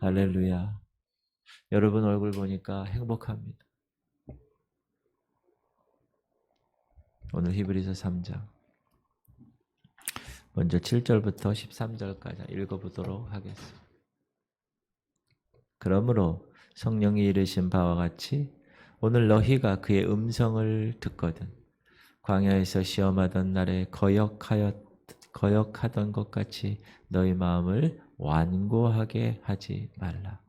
할렐루야. 여러분 얼굴 보니까 행복합니다. 오늘 히브리서 3장 먼저 7절부터 13절까지 읽어보도록 하겠습니다. 그러므로 성령이 이르신 바와 같이 오늘 너희가 그의 음성을 듣거든 광야에서 시험하던 날에 거역하던 것 같이 너희 마음을 완고하게 하지 말라.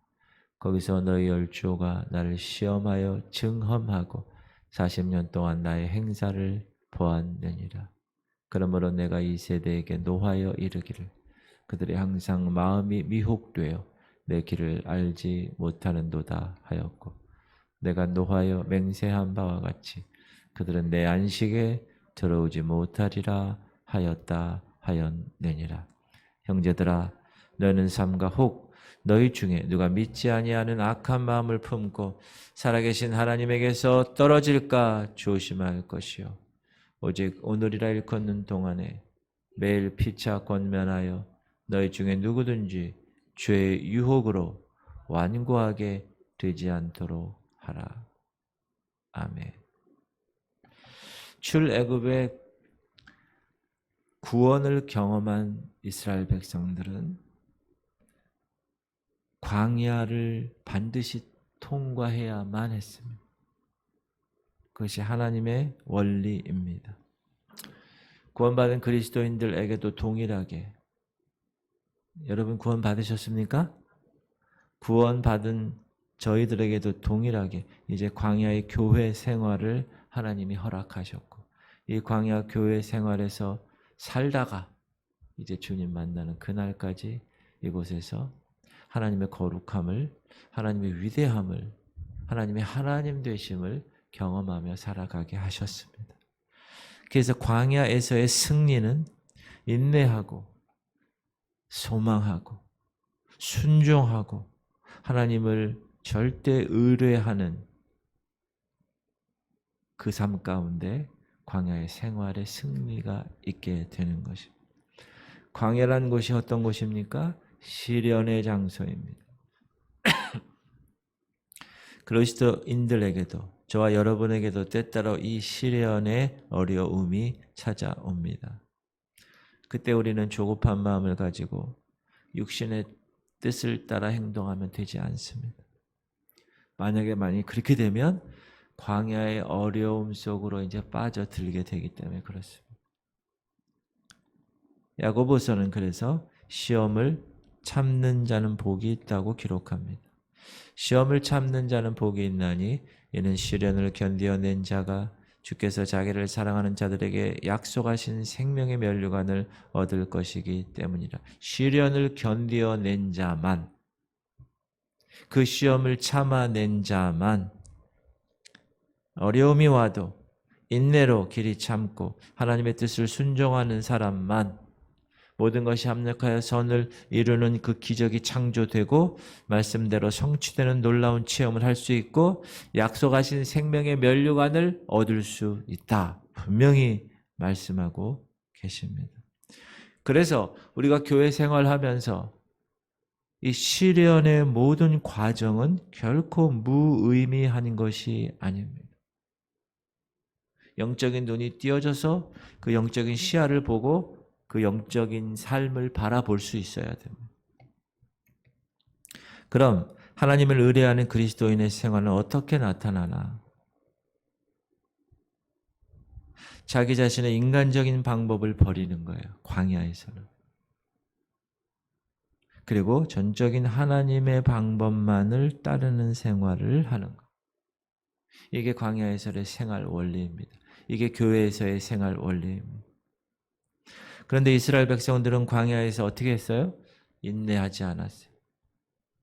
거기서 너희 열조가 나를 시험하여 증험하고 40년 동안 나의 행사를 보았느니라. 그러므로 내가 이 세대에게 노하여 이르기를 그들이 항상 마음이 미혹되어 내 길을 알지 못하는도다 하였고 내가 노하여 맹세한 바와 같이 그들은 내 안식에 들어오지 못하리라 하였다 하였느니라. 형제들아 너는 삼가 혹 너희 중에 누가 믿지 아니하는 악한 마음을 품고 살아계신 하나님에게서 떨어질까 조심할 것이요 오직 오늘이라 일컫는 동안에 매일 피차 권면하여 너희 중에 누구든지 죄의 유혹으로 완고하게 되지 않도록 하라. 아멘. 출애굽의 구원을 경험한 이스라엘 백성들은 광야를 반드시 통과해야만 했습니다. 그것이 하나님의 원리입니다. 구원받은 그리스도인들에게도 동일하게 여러분 구원 받으셨습니까? 구원받은 저희들에게도 동일하게 이제 광야의 교회 생활을 하나님이 허락하셨고 이 광야 교회 생활에서 살다가 이제 주님 만나는 그날까지 이곳에서 하나님의 거룩함을, 하나님의 위대함을, 하나님의 하나님 되심을 경험하며 살아가게 하셨습니다. 그래서 광야에서의 승리는 인내하고 소망하고 순종하고 하나님을 절대 의뢰하는 그 삶 가운데 광야의 생활의 승리가 있게 되는 것입니다. 광야란 곳이 어떤 곳입니까? 시련의 장소입니다. 그리스도인들에게도 저와 여러분에게도 때때로 이 시련의 어려움이 찾아옵니다. 그때 우리는 조급한 마음을 가지고 육신의 뜻을 따라 행동하면 되지 않습니다. 만약에 그렇게 되면 광야의 어려움 속으로 이제 빠져들게 되기 때문에 그렇습니다. 야고보서는 그래서 시험을 참는 자는 복이 있다고 기록합니다. 시험을 참는 자는 복이 있나니 이는 시련을 견디어낸 자가 주께서 자기를 사랑하는 자들에게 약속하신 생명의 면류관을 얻을 것이기 때문이라. 시련을 견디어낸 자만, 그 시험을 참아낸 자만, 어려움이 와도 인내로 길이 참고 하나님의 뜻을 순종하는 사람만 모든 것이 합력하여 선을 이루는 그 기적이 창조되고 말씀대로 성취되는 놀라운 체험을 할 수 있고 약속하신 생명의 면류관을 얻을 수 있다. 분명히 말씀하고 계십니다. 그래서 우리가 교회 생활하면서 이 시련의 모든 과정은 결코 무의미한 것이 아닙니다. 영적인 눈이 띄어져서 그 영적인 시야를 보고 그 영적인 삶을 바라볼 수 있어야 됩니다. 그럼 하나님을 의뢰하는 그리스도인의 생활은 어떻게 나타나나? 자기 자신의 인간적인 방법을 버리는 거예요. 광야에서는. 그리고 전적인 하나님의 방법만을 따르는 생활을 하는 것. 이게 광야에서의 생활 원리입니다. 이게 교회에서의 생활 원리입니다. 그런데 이스라엘 백성들은 광야에서 어떻게 했어요? 인내하지 않았어요.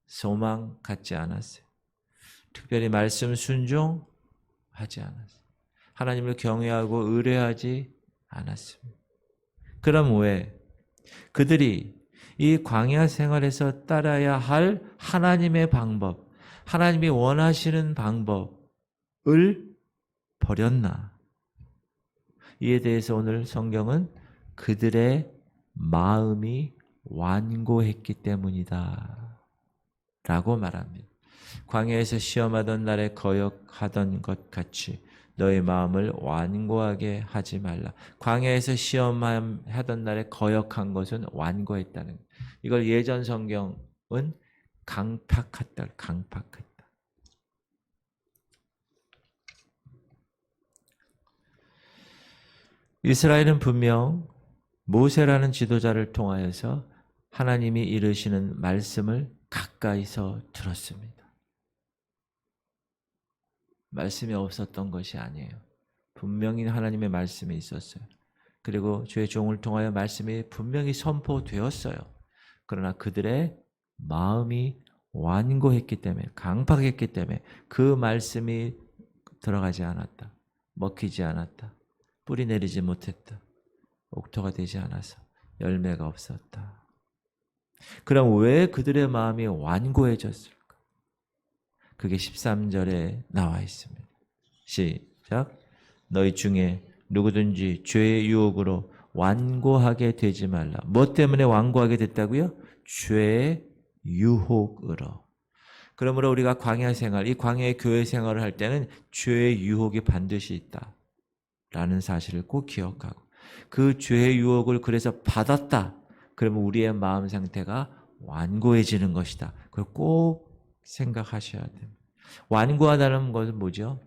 소망 갖지 않았어요. 특별히 말씀 순종하지 않았어요. 하나님을 경외하고 의뢰하지 않았습니다. 그럼 왜? 그들이 이 광야 생활에서 따라야 할 하나님의 방법, 하나님이 원하시는 방법을 버렸나? 이에 대해서 오늘 성경은 그들의 마음이 완고했기 때문이다. 라고 말합니다. 광야에서 시험하던 날에 거역하던 것 같이 너의 마음을 완고하게 하지 말라. 광야에서 시험하던 날에 거역한 것은 완고했다는 거예요. 이걸 예전 성경은 강팍했다. 강팍했다. 이스라엘은 분명 모세라는 지도자를 통하여서 하나님이 이르시는 말씀을 가까이서 들었습니다. 말씀이 없었던 것이 아니에요. 분명히 하나님의 말씀이 있었어요. 그리고 주의 종을 통하여 말씀이 분명히 선포되었어요. 그러나 그들의 마음이 완고했기 때문에, 강팍했기 때문에 그 말씀이 들어가지 않았다. 먹히지 않았다. 뿌리 내리지 못했다. 옥토가 되지 않아서 열매가 없었다. 그럼 왜 그들의 마음이 완고해졌을까? 그게 13절에 나와 있습니다. 시작. 너희 중에 누구든지 죄의 유혹으로 완고하게 되지 말라. 뭐 때문에 완고하게 됐다고요? 죄의 유혹으로. 그러므로 우리가 광야 생활, 이 광야의 교회 생활을 할 때는 죄의 유혹이 반드시 있다 라는 사실을 꼭 기억하고, 그 죄의 유혹을 그래서 받았다. 그러면 우리의 마음 상태가 완고해지는 것이다. 그걸 꼭 생각하셔야 됩니다. 완고하다는 것은 뭐죠?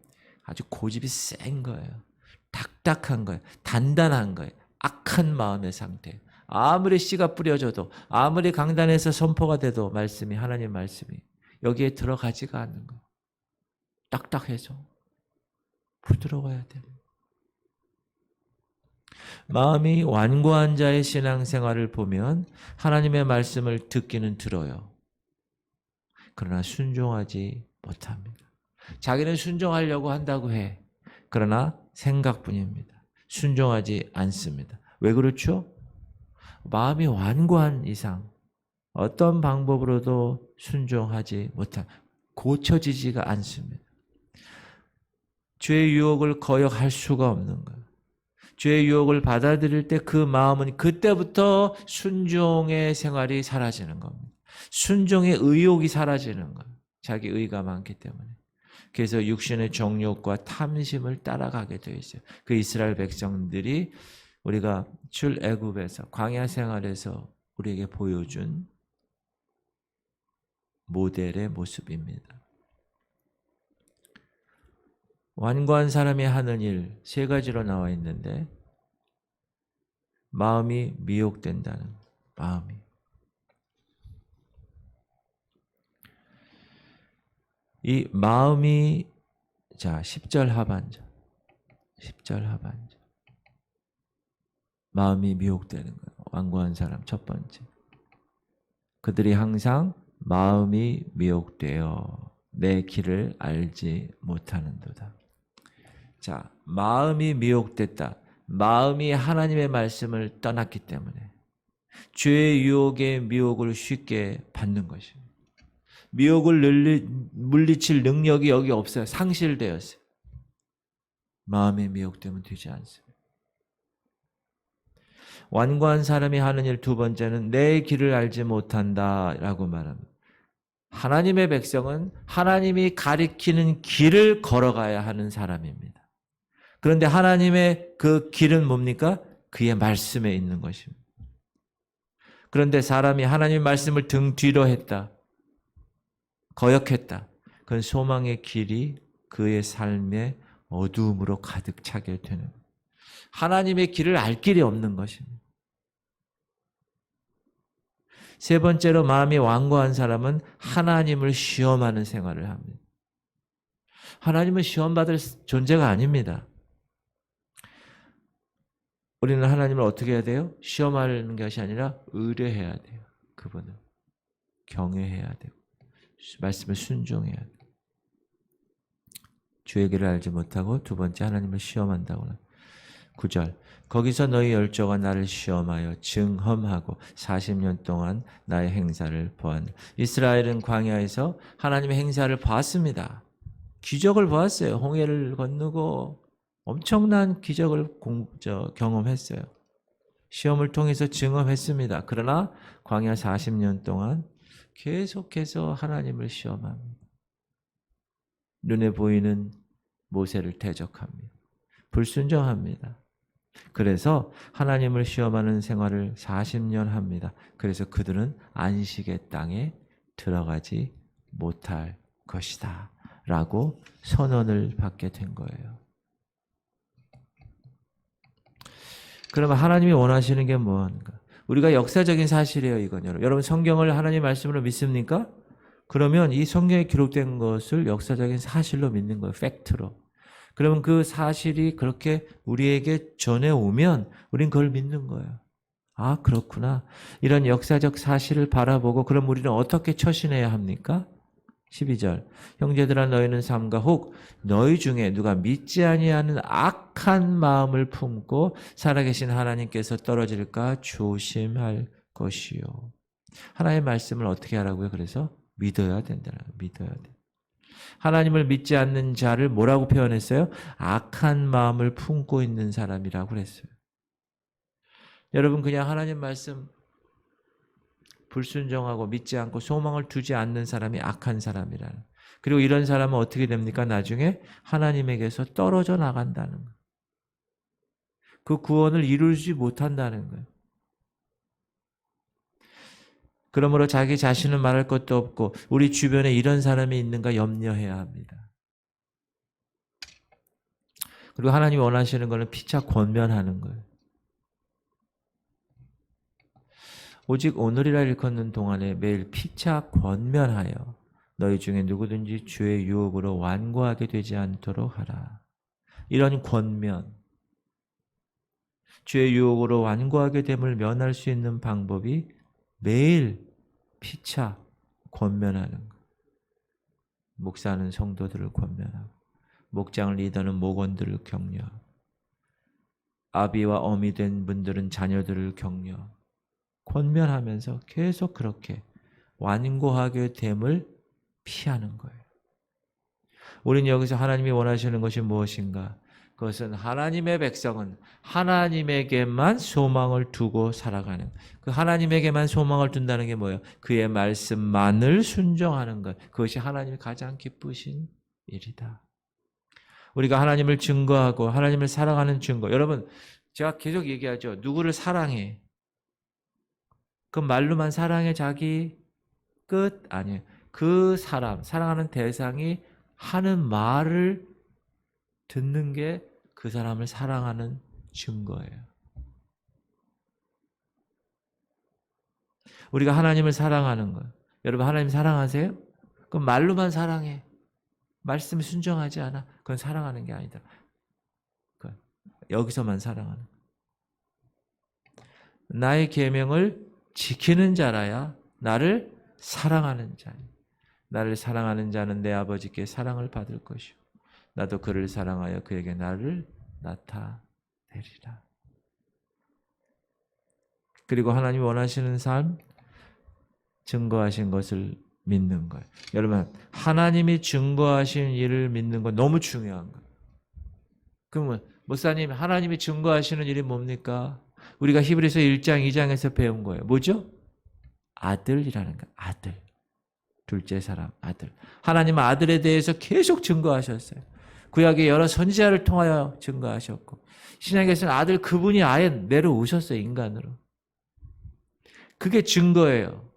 아주 고집이 센 거예요. 딱딱한 거예요. 단단한 거예요. 악한 마음의 상태. 아무리 씨가 뿌려져도, 아무리 강단에서 선포가 돼도 말씀이, 하나님 말씀이 여기에 들어가지가 않는 거예요. 딱딱해서 부드러워야 됩니다. 마음이 완고한 자의 신앙생활을 보면 하나님의 말씀을 듣기는 들어요. 그러나 순종하지 못합니다. 자기는 순종하려고 한다고 해. 그러나 생각뿐입니다. 순종하지 않습니다. 왜 그렇죠? 마음이 완고한 이상 어떤 방법으로도 순종하지 못한, 고쳐지지가 않습니다. 죄의 유혹을 거역할 수가 없는 거예요. 죄의 유혹을 받아들일 때 그 마음은 그때부터 순종의 생활이 사라지는 겁니다. 순종의 의욕이 사라지는 거예요. 자기 의가 많기 때문에. 그래서 육신의 정욕과 탐심을 따라가게 되어 있어요. 그 이스라엘 백성들이 우리가 출애굽에서, 광야 생활에서 우리에게 보여준 모델의 모습입니다. 완고한 사람이 하는 일 세 가지로 나와 있는데, 마음이 미혹된다는, 마음이. 이 마음이, 자, 10절 하반절. 10절 하반절. 마음이 미혹되는 거예요. 완고한 사람 첫 번째. 그들이 항상 마음이 미혹되어 내 길을 알지 못하는도다. 자, 마음이 미혹됐다. 마음이 하나님의 말씀을 떠났기 때문에 죄의 유혹의 미혹을 쉽게 받는 것입니다. 미혹을 물리칠 능력이 여기 없어요. 상실되었어요. 마음의 미혹되면 되지 않습니다. 완고한 사람이 하는 일 두 번째는 내 길을 알지 못한다라고 말합니다. 하나님의 백성은 하나님이 가리키는 길을 걸어가야 하는 사람입니다. 그런데 하나님의 그 길은 뭡니까? 그의 말씀에 있는 것입니다. 그런데 사람이 하나님의 말씀을 등 뒤로 했다. 거역했다. 그건 소망의 길이 그의 삶에 어두움으로 가득 차게 되는, 하나님의 길을 알 길이 없는 것입니다. 세 번째로 마음이 완고한 사람은 하나님을 시험하는 생활을 합니다. 하나님은 시험받을 존재가 아닙니다. 우리는 하나님을 어떻게 해야 돼요? 시험하는 것이 아니라 의뢰해야 돼요. 그분을 경외해야 되고 말씀을 순종해야 돼요. 주의 길을 알지 못하고 두 번째 하나님을 시험한다고는 9절 거기서 너희 열조가 나를 시험하여 증험하고 40년 동안 나의 행사를 보았느니라. 이스라엘은 광야에서 하나님의 행사를 보았습니다. 기적을 보았어요. 홍해를 건너고 엄청난 기적을 경험했어요. 시험을 통해서 증험했습니다. 그러나 광야 40년 동안 계속해서 하나님을 시험합니다. 눈에 보이는 모세를 대적합니다. 불순종합니다. 그래서 하나님을 시험하는 생활을 40년 합니다. 그래서 그들은 안식의 땅에 들어가지 못할 것이다 라고 선언을 받게 된 거예요. 그러면 하나님이 원하시는 게 뭐인가? 우리가 역사적인 사실이에요, 이건. 여러분 성경을 하나님 말씀으로 믿습니까? 그러면 이 성경에 기록된 것을 역사적인 사실로 믿는 거예요. 팩트로. 그러면 그 사실이 그렇게 우리에게 전해오면 우린 그걸 믿는 거예요. 아, 그렇구나. 이런 역사적 사실을 바라보고 그럼 우리는 어떻게 처신해야 합니까? 12절. 형제들아 너희는 삼가 혹 너희 중에 누가 믿지 아니하는 악한 마음을 품고 살아계신 하나님께서 떨어질까 조심할 것이요. 하나님의 말씀을 어떻게 하라고요? 그래서 믿어야 된다는 거예요. 믿어야 돼. 하나님을 믿지 않는 자를 뭐라고 표현했어요? 악한 마음을 품고 있는 사람이라고 그랬어요. 여러분 그냥 하나님 말씀 불순종하고 믿지 않고 소망을 두지 않는 사람이 악한 사람이라는. 그리고 이런 사람은 어떻게 됩니까? 나중에 하나님에게서 떨어져 나간다는 거예요. 그 구원을 이루지 못한다는 거예요. 그러므로 자기 자신은 말할 것도 없고 우리 주변에 이런 사람이 있는가 염려해야 합니다. 그리고 하나님이 원하시는 것은 피차 권면하는 거예요. 오직 오늘이라 일컫는 동안에 매일 피차 권면하여 너희 중에 누구든지 주의 유혹으로 완고하게 되지 않도록 하라. 이런 권면, 주의 유혹으로 완고하게 됨을 면할 수 있는 방법이 매일 피차 권면하는 것. 목사는 성도들을 권면하고 목장을 리더는 목원들을 격려하고 아비와 어미 된 분들은 자녀들을 격려하고 권면하면서 계속 그렇게 완고하게 됨을 피하는 거예요. 우리는 여기서 하나님이 원하시는 것이 무엇인가? 그것은 하나님의 백성은 하나님에게만 소망을 두고 살아가는, 그 하나님에게만 소망을 둔다는 게 뭐예요? 그의 말씀만을 순종하는 것. 그것이 하나님이 가장 기쁘신 일이다. 우리가 하나님을 증거하고 하나님을 사랑하는 증거. 여러분 제가 계속 얘기하죠. 누구를 사랑해? 그 말로만 사랑해 자기 끝? 아니에요. 그 사람, 사랑하는 대상이 하는 말을 듣는 게 그 사람을 사랑하는 증거예요. 우리가 하나님을 사랑하는 거예요. 여러분 하나님 사랑하세요? 그럼 말로만 사랑해. 말씀 순종하지 않아. 그건 사랑하는 게 아니다. 여기서만 사랑하는 거예요. 나의 계명을 지키는 자라야 나를 사랑하는 자니. 나를 사랑하는 자는 내 아버지께 사랑을 받을 것이요 나도 그를 사랑하여 그에게 나를 나타내리라. 그리고 하나님이 원하시는 삶, 증거하신 것을 믿는 거예요. 여러분 하나님이 증거하신 일을 믿는 건 너무 중요한 거예요. 그러면 목사님 하나님이 증거하시는 일이 뭡니까? 우리가 히브리서 1장 2장에서 배운 거예요. 뭐죠? 아들이라는 거예요. 아들. 둘째 사람 아들. 하나님은 아들에 대해서 계속 증거하셨어요. 구약의 여러 선지자를 통하여 증거하셨고 신약에서는 아들 그분이 아예 내려오셨어요. 인간으로. 그게 증거예요.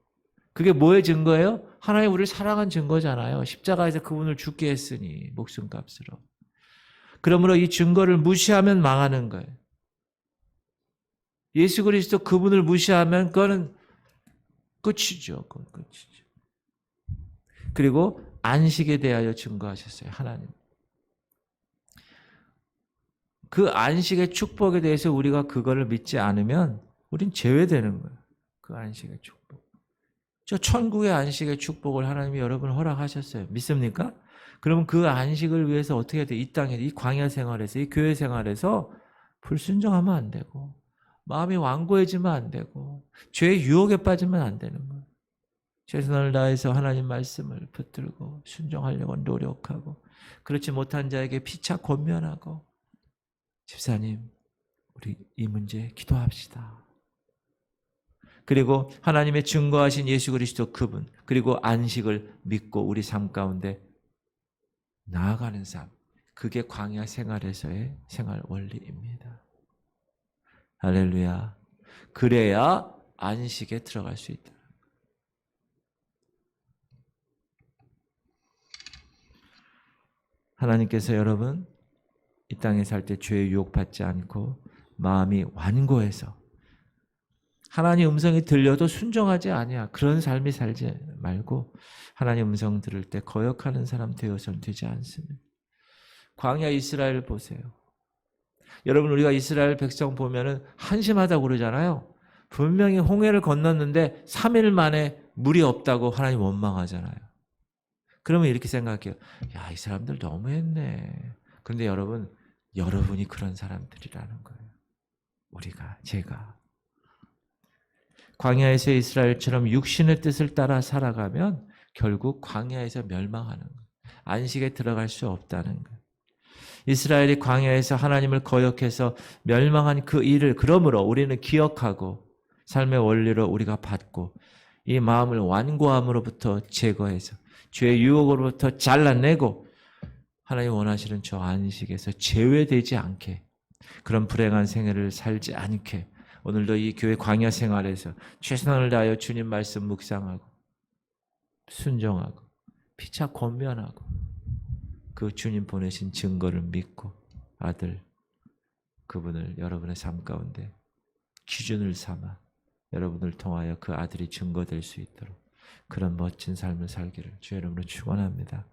그게 뭐의 증거예요? 하나님 우리를 사랑한 증거잖아요. 십자가에서 그분을 죽게 했으니 목숨값으로. 그러므로 이 증거를 무시하면 망하는 거예요. 예수 그리스도 그분을 무시하면 그거는 끝이죠. 그건 끝이죠. 그리고 안식에 대하여 증거하셨어요. 하나님. 그 안식의 축복에 대해서 우리가 그거를 믿지 않으면 우린 제외되는 거예요. 그 안식의 축복. 저 천국의 안식의 축복을 하나님이 여러분 허락하셨어요. 믿습니까? 그러면 그 안식을 위해서 어떻게 해야 돼? 이 땅에, 이 광야 생활에서, 이 교회 생활에서 불순종하면 안 되고 마음이 완고해지면 안 되고 죄의 유혹에 빠지면 안 되는 거예요. 최선을 다해서 하나님 말씀을 붙들고 순종하려고 노력하고 그렇지 못한 자에게 피차 권면하고 집사님 우리 이 문제 기도합시다. 그리고 하나님의 증거하신 예수 그리스도 그분, 그리고 안식을 믿고 우리 삶 가운데 나아가는 삶. 그게 광야 생활에서의 생활 원리입니다. 할렐루야. 그래야 안식에 들어갈 수 있다. 하나님께서 여러분 이 땅에 살 때 죄의 유혹받지 않고 마음이 완고해서 하나님 음성이 들려도 순종하지 아니야. 그런 삶이 살지 말고 하나님 음성 들을 때 거역하는 사람 되어서는 되지 않습니다. 광야 이스라엘 보세요. 여러분 우리가 이스라엘 백성 보면은 한심하다고 그러잖아요. 분명히 홍해를 건넜는데 3일 만에 물이 없다고 하나님 원망하잖아요. 그러면 이렇게 생각해요. 야, 이 사람들 너무했네. 그런데 여러분이 그런 사람들이라는 거예요. 우리가, 제가. 광야에서 이스라엘처럼 육신의 뜻을 따라 살아가면 결국 광야에서 멸망하는 거예요. 안식에 들어갈 수 없다는 거예요. 이스라엘이 광야에서 하나님을 거역해서 멸망한 그 일을 그러므로 우리는 기억하고 삶의 원리로 우리가 받고 이 마음을 완고함으로부터 제거해서 죄의 유혹으로부터 잘라내고 하나님 원하시는 저 안식에서 제외되지 않게 그런 불행한 생애를 살지 않게 오늘도 이 교회 광야 생활에서 최선을 다하여 주님 말씀 묵상하고 순종하고 피차 권면하고 그 주님 보내신 증거를 믿고 아들 그분을 여러분의 삶 가운데 기준을 삼아 여러분을 통하여 그 아들이 증거될 수 있도록 그런 멋진 삶을 살기를 주의 이름으로 축원합니다.